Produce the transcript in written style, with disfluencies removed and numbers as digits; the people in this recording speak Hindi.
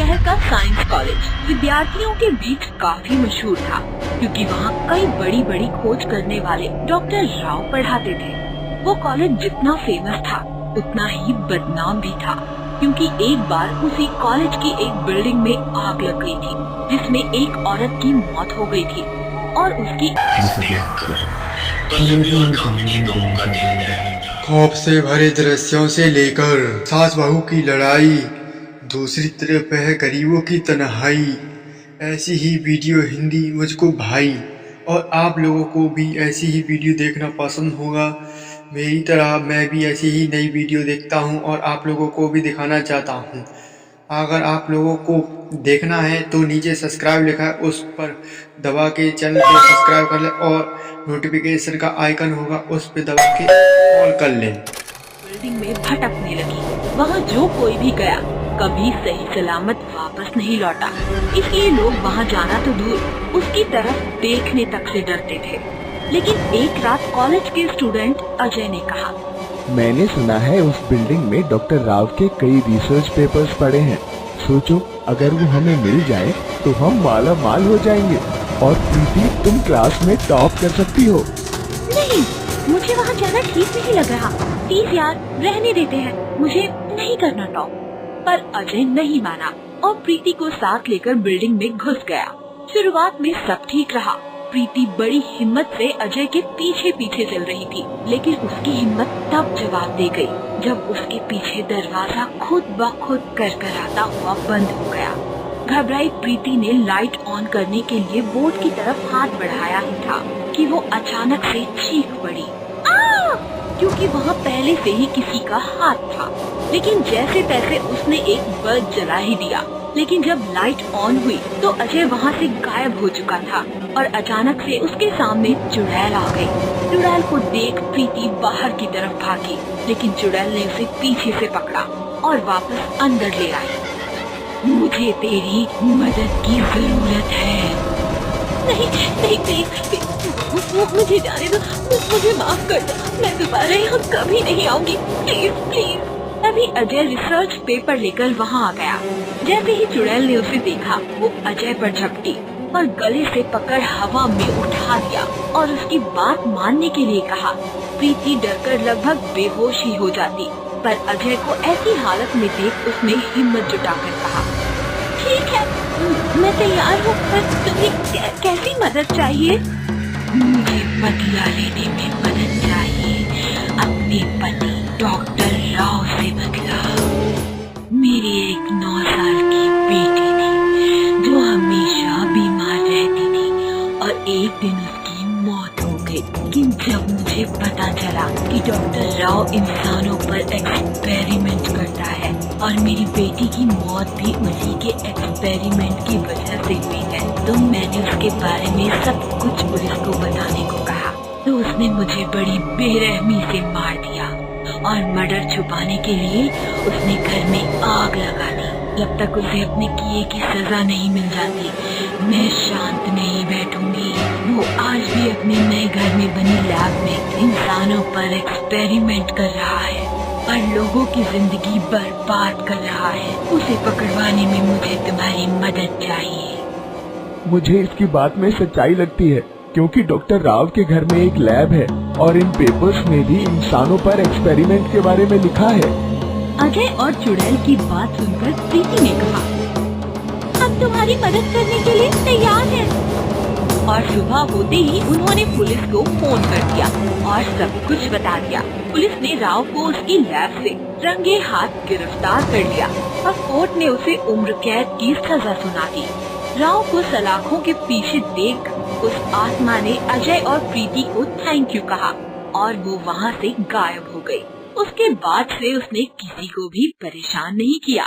शहर का साइंस कॉलेज विद्यार्थियों के बीच काफी मशहूर था, क्योंकि वहाँ कई बड़ी बड़ी खोज करने वाले डॉक्टर राव पढ़ाते थे। वो कॉलेज जितना फेमस था उतना ही बदनाम भी था, क्योंकि एक बार उसी कॉलेज की एक बिल्डिंग में आग लग गई थी, जिसमें एक औरत की मौत हो गई थी और उसकी खौफ से भरे दृश्यों से लेकर सास बहू की लड़ाई, दूसरी तरफ है गरीबों की तन्हाई। ऐसी ही वीडियो हिंदी मुझको भाई, और आप लोगों को भी ऐसी ही वीडियो देखना पसंद होगा मेरी तरह। मैं भी ऐसी ही नई वीडियो देखता हूं और आप लोगों को भी दिखाना चाहता हूं। अगर आप लोगों को देखना है तो नीचे सब्सक्राइब लिखा है, उस पर दबा के चैनल को सब्सक्राइब कर लें और नोटिफिकेशन का आइकन होगा उस पर दबा के ऑल कर लें। बिल्डिंग में भटकने लगी। वहाँ जो कोई भी गया कभी सही सलामत वापस नहीं लौटा, इसलिए लोग वहाँ जाना तो दूर उसकी तरफ देखने तक से डरते थे। लेकिन एक रात कॉलेज के स्टूडेंट अजय ने कहा, मैंने सुना है उस बिल्डिंग में डॉक्टर राव के कई रिसर्च पेपर्स पड़े हैं। सोचो अगर वो हमें मिल जाए तो हम माला माल हो जाएंगे और प्रीति तुम क्लास में टॉप कर सकती हो। नहीं, मुझे वहाँ जाना ठीक नहीं लग रहा। प्लीज यार रहने देते हैं, मुझे नहीं करना टॉप। पर अजय नहीं माना और प्रीति को साथ लेकर बिल्डिंग में घुस गया। शुरुआत में सब ठीक रहा। प्रीति बड़ी हिम्मत से अजय के पीछे पीछे चल रही थी, लेकिन उसकी हिम्मत तब जवाब दे गई जब उसके पीछे दरवाजा खुद ब खुद करकराता हुआ बंद हो गया। घबराई प्रीति ने लाइट ऑन करने के लिए बोर्ड की तरफ हाथ बढ़ाया ही था कि वो अचानक से चीख पड़ी, क्योंकि वहाँ पहले से ही किसी का हाथ था। लेकिन जैसे तैसे उसने एक बल्ब जला ही दिया। लेकिन जब लाइट ऑन हुई तो अजय वहाँ से गायब हो चुका था और अचानक से उसके सामने चुड़ैल आ गई। चुड़ैल को देख प्रीति बाहर की तरफ भागी, लेकिन चुड़ैल ने उसे पीछे से पकड़ा और वापस अंदर ले आई। मुझे तेरी मदद की जरूरत है। नहीं नहीं प्लीज, मुझे जाने दो, मुझे माफ कर दो, मैं दोबारा यहाँ कभी नहीं आऊंगी, प्लीज प्लीज। तभी अजय रिसर्च पेपर लेकर वहाँ आ गया। जैसे ही चुड़ैल ने उसे देखा वो अजय पर झपटी और गले से पकड़ हवा में उठा दिया और उसकी बात मानने के लिए कहा। प्रीति डरकर लगभग बेहोश ही हो जाती, पर अजय को ऐसी हालत में देख उसने हिम्मत जुटाकर कहा, ठीक है मैं तैयार हूँ, पर तुम्हें कैसी मदद चाहिए? मुझे बदला लेने में मदद चाहिए, अपने पति डॉक्टर राव से बदला। मेरी एक 9 साल की बेटी थी जो हमेशा बीमार रहती थी और एक दिन उसकी मौत हो गई। लेकिन जब मुझे पता चला कि डॉक्टर राव इंसानों पर एक्सपेरिमेंट करता है और मेरी बेटी की मौत भी उसी के एक्सपेरिमेंट की वजह से हुई है, तो मैंने उसके बारे में सब कुछ पुलिस को बताने को कहा। तो उसने मुझे बड़ी बेरहमी से मार दिया और मर्डर छुपाने के लिए उसने घर में आग लगा दी। जब तक उसे अपने किए की सजा नहीं मिल जाती मैं शांत नहीं बैठूंगी। वो आज भी अपने नए घर में बनी लैब में इंसानों पर एक्सपेरिमेंट कर रहा है और लोगों की जिंदगी बर्बाद कर रहा है। उसे पकड़वाने में मुझे तुम्हारी मदद चाहिए। मुझे इसकी बात में सच्चाई लगती है, क्योंकि डॉक्टर राव के घर में एक लैब है और इन पेपर्स में भी इंसानों पर एक्सपेरिमेंट के बारे में लिखा है। अजय और चुड़ैल की बात सुनकर प्रीति ने कहा, हम तुम्हारी मदद करने के लिए तैयार हैं। और सुबह होते ही उन्होंने पुलिस को फोन कर दिया और सब कुछ बता दिया। पुलिस ने राव को उसकी लैब से रंगे हाथ गिरफ्तार कर लिया और कोर्ट ने उसे उम्र कैद की सजा सुना दी। राव को सलाखों के पीछे देख उस आत्मा ने अजय और प्रीति को थैंक यू कहा और वो वहाँ से गायब हो गई। उसके बाद से उसने किसी को भी परेशान नहीं किया।